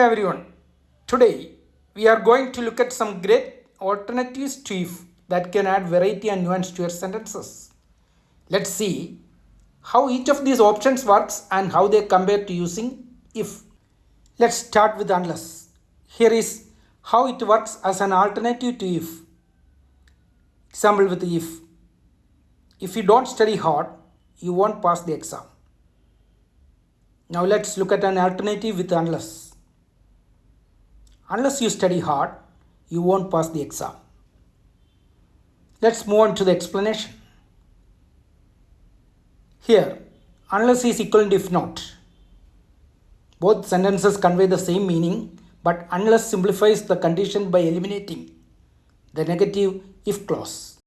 Hey everyone, today we are going to look at some great alternatives to if that can add variety and nuance to your sentences. Let's see how each of these options works and how they compare to using if. Let's start with unless. Here is how it works as an alternative to if. Example with if. If you don't study hard, you won't pass the exam. Now let's look at an alternative with unless. Unless you study hard, you won't pass the exam. Let's move on to the explanation. Here, unless is equivalent if not. Both sentences convey the same meaning, but unless simplifies the condition by eliminating the negative if clause.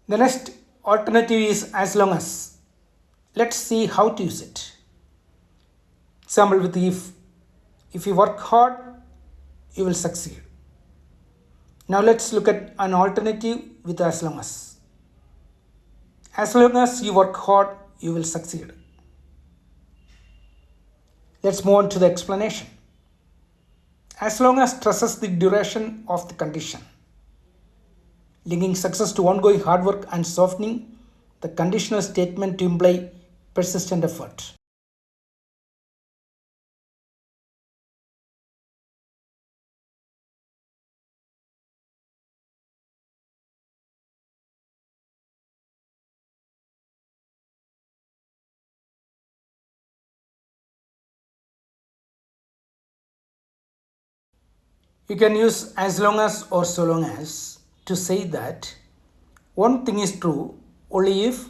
The next alternative is as long as. Let's see how to use it. Example with if. If you work hard, you will succeed. Now let's look at an alternative with as long as. As long as you work hard, you will succeed. Let's move on to the explanation. As long as stresses the duration of the condition, linking success to ongoing hard work and softening the conditional statement to imply persistent effort. You can use as long as or so long as to say that one thing is true only if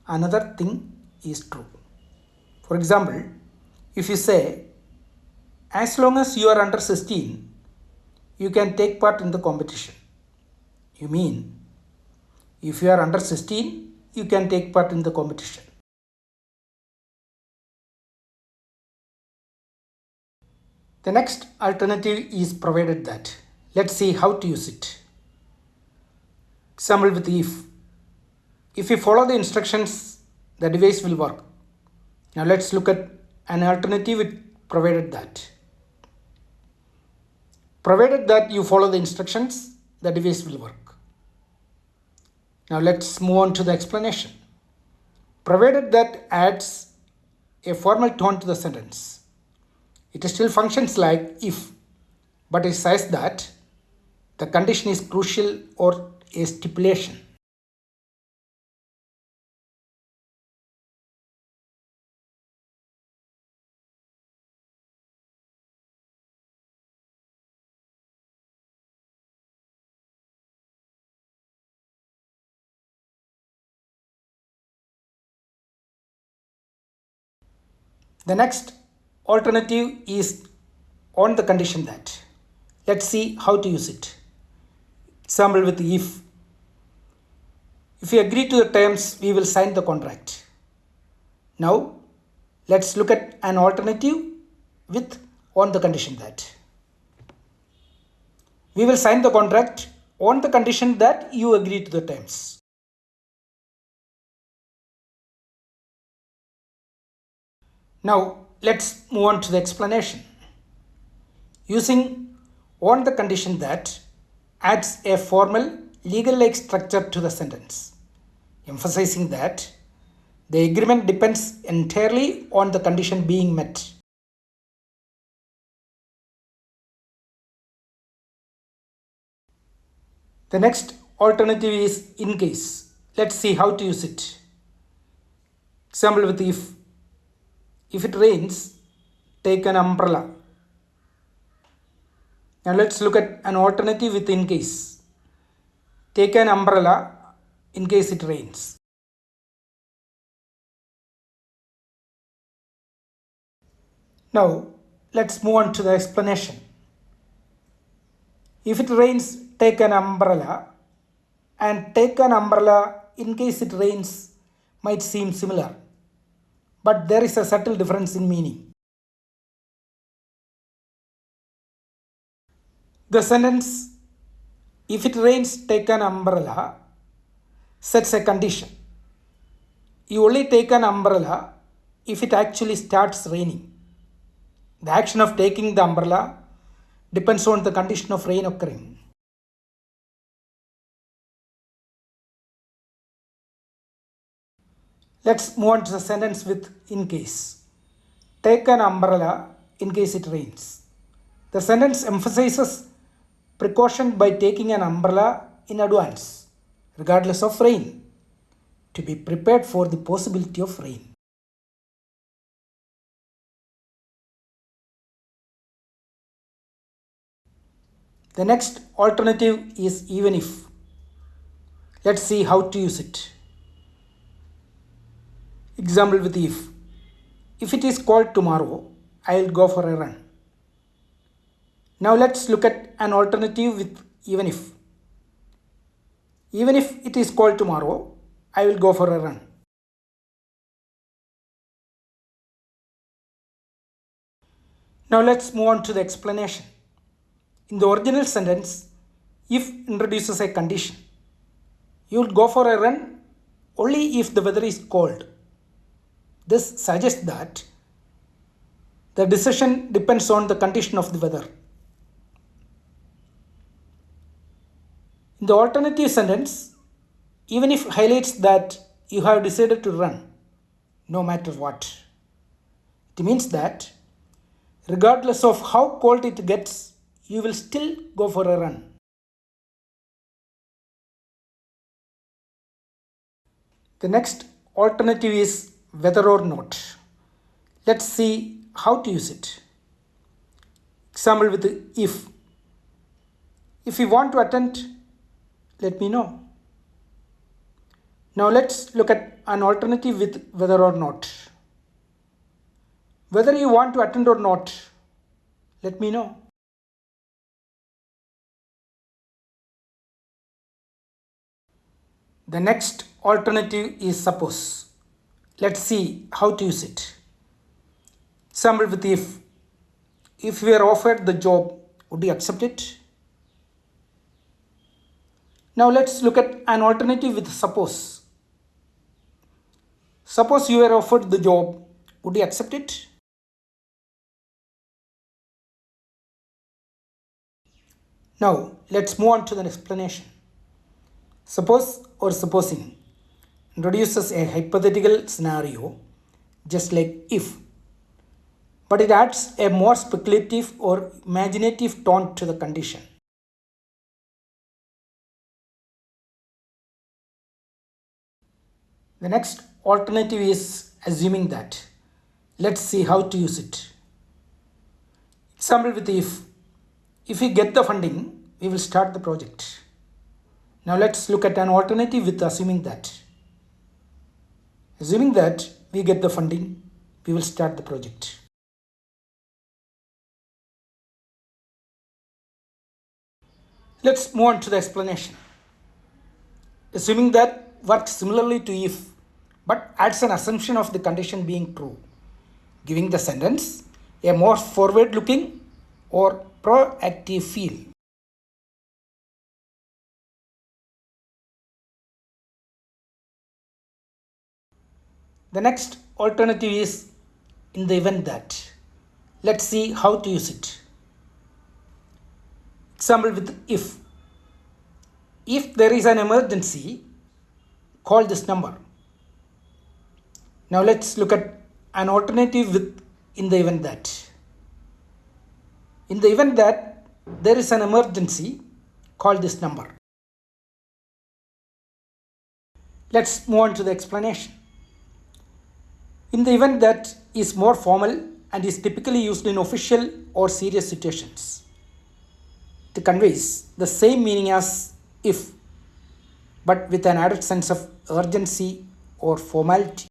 another thing is true. For example, if you say, as long as you are under 16, you can take part in the competition. You mean, if you are under 16, you can take part in the competition. The next alternative is provided that. Let's see how to use it. Example with if. If you follow the instructions, the device will work. Now let's look at an alternative with provided that. Provided that you follow the instructions, the device will work. Now let's move on to the explanation. Provided that adds a formal tone to the sentence. It still functions like if, but it says that the condition is crucial or a stipulation. The next alternative is on the condition that. Let's see how to use it. Example with if. If you agree to the terms, we will sign the contract. Now, let's look at an alternative with on the condition that. We will sign the contract on the condition that you agree to the terms. Now, let's move on to the explanation. Using on the condition that adds a formal legal-like structure to the sentence, emphasizing that the agreement depends entirely on the condition being met. The next alternative is in case. Let's see how to use it. Example with if. If it rains, take an umbrella. Now let's look at an alternative with in case. Take an umbrella in case it rains. Now let's move on to the explanation. If it rains, take an umbrella, and take an umbrella in case it rains might seem similar, but there is a subtle difference in meaning. The sentence, if it rains, take an umbrella, sets a condition. You only take an umbrella if it actually starts raining. The action of taking the umbrella depends on the condition of rain occurring. Let's move on to the sentence with in case. Take an umbrella in case it rains. The sentence emphasizes precaution by taking an umbrella in advance, regardless of rain, to be prepared for the possibility of rain. The next alternative is even if. Let's see how to use it. Example with if. If it is cold tomorrow, I will go for a run. Now let's look at an alternative with even if. Even if it is cold tomorrow, I will go for a run. Now let's move on to the explanation. In the original sentence, if introduces a condition. You will go for a run only if the weather is cold. This suggests that the decision depends on the condition of the weather. In the alternative sentence, even if highlights that you have decided to run, no matter what. It means that regardless of how cold it gets, you will still go for a run. The next alternative is whether or not. Let's see how to use it. Example with if. If you want to attend, let me know. Now let's look at an alternative with whether or not. Whether you want to attend or not, let me know. The next alternative is suppose. Let's see how to use it. Example with if. If you were offered the job, would you accept it? Now let's look at an alternative with suppose. Suppose you were offered the job, would you accept it? Now let's move on to the explanation. Suppose or supposing introduces a hypothetical scenario just like if, but it adds a more speculative or imaginative tone to the condition. The next alternative is assuming that. Let's see how to use it. Example with if. If we get the funding, we will start the project. Now let's look at an alternative with assuming that. Assuming that we get the funding, we will start the project. Let's move on to the explanation. Assuming that works similarly to if, but adds an assumption of the condition being true, giving the sentence a more forward-looking or proactive feel. The next alternative is in the event that. Let's see how to use it. Example with if. If there is an emergency, call this number. Now let's look at an alternative with in the event that. In the event that there is an emergency, call this number. Let's move on to the explanation. In the event that is more formal and is typically used in official or serious situations. It conveys the same meaning as if, but with an added sense of urgency or formality.